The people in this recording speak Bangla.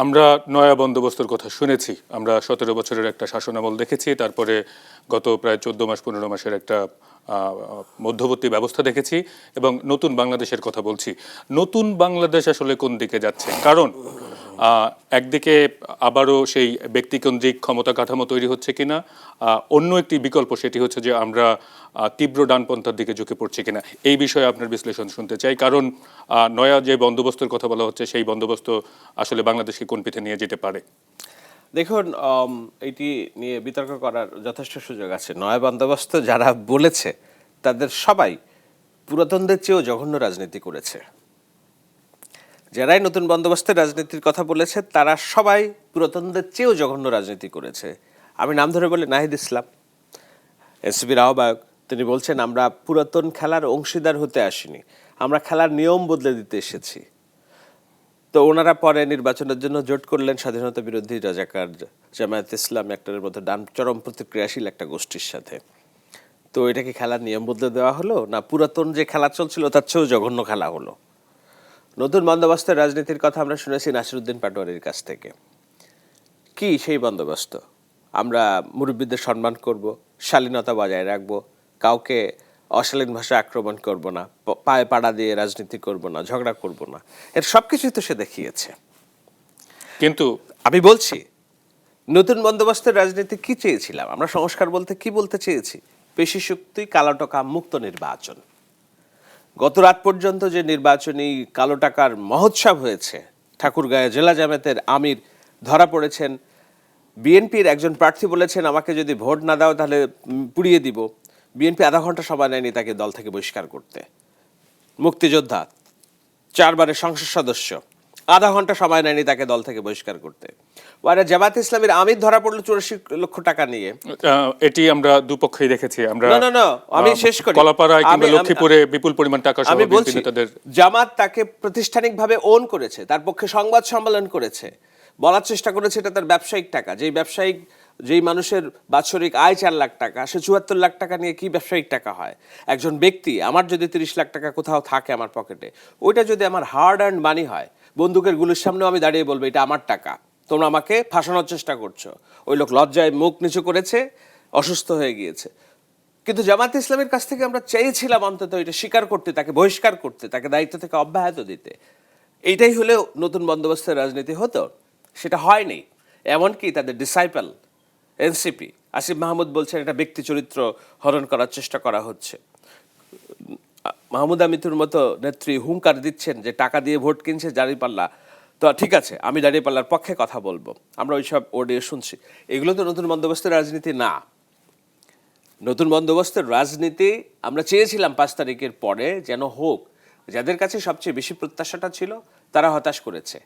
আমরা নয়া বন্দোবস্তর কথা শুনেছি। আমরা 17 বছরের একটা শাসনামল দেখেছি, তারপরে গত প্রায় 14 মাস 15 মাসের একটা মধ্যবর্তী ব্যবস্থা দেখেছি, এবং নতুন বাংলাদেশের কথা বলছি। নতুন বাংলাদেশ আসলে কোন দিকে যাচ্ছে? কারণ একদিকে আবারও সেই ব্যক্তিকেন্দ্রিক ক্ষমতা কাঠামো তৈরি হচ্ছে কিনা, অন্য একটি বিকল্প সেটি হচ্ছে যে আমরা তীব্র ডানপন্থার দিকে ঝুঁকে পড়ছি কিনা। এই বিষয়ে আপনার বিশ্লেষণ শুনতে চাই, কারণ নয়া যে বন্দোবস্তের কথা বলা হচ্ছে সেই বন্দোবস্ত আসলে বাংলাদেশকে কোন পথে নিয়ে যেতে পারে। দেখুন, এটি নিয়ে বিতর্ক করার যথেষ্ট সুযোগ আছে। নয়া বন্দোবস্ত যারা বলেছে তাদের সবাই পুরাতনদের চেয়েও জঘন্য রাজনীতি করেছে। যারাই নতুন বন্দোবস্তের রাজনীতির কথা বলেছে তারা সবাই পুরাতনদের চেয়েও জঘন্য রাজনীতি করেছে। আমি নাম ধরে বলি নাহিদ ইসলাম, এনসিপির আহ্বায়ক। তিনি বলছেন আমরা পুরাতন খেলার অংশীদার হতে আসিনি, আমরা খেলার নিয়ম বদলে দিতে এসেছি। তো ওনারা পরে নির্বাচনের জন্য জোট করলেন স্বাধীনতা বিরোধী রাজাকার জামায়াত ইসলাম একটার মধ্যে ডান চরম প্রতিক্রিয়াশীল একটা গোষ্ঠীর সাথে। তো এটা কি খেলার নিয়ম বদলে দেওয়া হলো, না পুরাতন যে খেলা চলছিল তার চেয়েও জঘন্য খেলা হলো? নতুন বন্দোবস্তের রাজনীতির কথা আমরা শুনেছি নাসিরউদ্দিন পাটোয়ারির কাছ থেকে। কি সেই বন্দোবস্ত? আমরা মুরব্বীদের সম্মান করব, শালীনতা বজায় রাখব, কাউকে অশালীন ভাষায় আক্রমণ করব না, পায়ে পাড়া দিয়ে রাজনীতি করব না, ঝগড়া করব না। এর সব কিছুই তো সে দেখিয়েছে। কিন্তু আমি বলছি নতুন বন্দোবস্তের রাজনীতি কি চেয়েছিলাম আমরা? সংস্কার বলতে কি বলতে চেয়েছি? পেশি শক্তি, কালো টাকা মুক্ত নির্বাচন। গত রাত পর্যন্ত যে নির্বাচনী কালো টাকার মহোৎসব হয়েছে, ঠাকুরগাঁয়ে জেলা জামায়াতের আমির ধরা পড়েছেন। বিএনপির একজন প্রার্থী বলেছেন আমাকে যদি ভোট না দাও তাহলে পুড়িয়ে দিব। বিএনপি আধা ঘন্টা সময় নেয়নি তাকে দল থেকে বহিষ্কার করতে। মুক্তিযোদ্ধা, 4 বারের সংসদ সদস্য, আধা ঘন্টা সময় নেয়নি তাকে দল থেকে বহিষ্কার করতে। ওরা জামাত ইসলামের আমির ধরা পড়লো 84 লক্ষ টাকা নিয়ে। এটি আমরা দুপক্ষই দেখেছি। আমরা না, আমি শেষ করি। কলাপাড়ায় কিংবা লক্ষ্মীপুরে বিপুল পরিমাণ টাকা সহ আমি বলছি তাদের জামাত তাকে প্রাতিষ্ঠানিকভাবে ওন করেছে, তার পক্ষে সংবাদ সম্মেলন করেছে, বলার চেষ্টা করেছে এটা তার ব্যবসায়িক টাকা। যেই মানুষের বাৎসরিক আয় 4 লাখ টাকা, সে 74 লাখ টাকা নিয়ে কি ব্যবসায়িক টাকা হয়? একজন ব্যক্তি, আমার যদি 30 লাখ টাকা কোথাও থাকে আমার পকেটে, ওইটা যদি আমার হার্ড আর্ন মানি হয়, বন্দুকের গুলির সামনেও আমি দাঁড়িয়ে বলবো এটা আমার টাকা, তোমরা আমাকে ফাঁসানোর চেষ্টা করছো। ওই লোক লজ্জায় মুখ নিচু করেছে, অসুস্থ হয়ে গিয়েছে। কিন্তু জামাত ইসলামের কাছ থেকে আমরা চেয়েছিলাম অন্তত এটা স্বীকার করতে, তাকে বহিষ্কার করতে, তাকে দায়িত্ব থেকে অব্যাহত দিতে। এইটাই হলেও নতুন বন্দোবস্তের রাজনীতি হতো। সেটা হয়নি। এমনকি তাদের ডিসাইপল এনসিপি আসিফ মাহমুদ বলছেন এটা ব্যক্তি চরিত্র হরণ করার চেষ্টা করা হচ্ছে। মাহমুদা মিতুর মতো নেত্রী হুঙ্কার দিচ্ছেন যে টাকা দিয়ে ভোট কিনছে দাঁড়িপাল্লা। তো ঠিক আছে, আমি দাঁড়িপাল্লার পক্ষে কথা বলবো। আমরা ওইসব অডিও শুনছি। এগুলো তো নতুন বন্দোবস্তের রাজনীতি না। নতুন বন্দোবস্তের রাজনীতি আমরা চেয়েছিলাম 5 তারিখের পরে যেন হোক। যাদের কাছে সবচেয়ে বেশি প্রত্যাশাটা ছিল তারা হতাশ করেছে।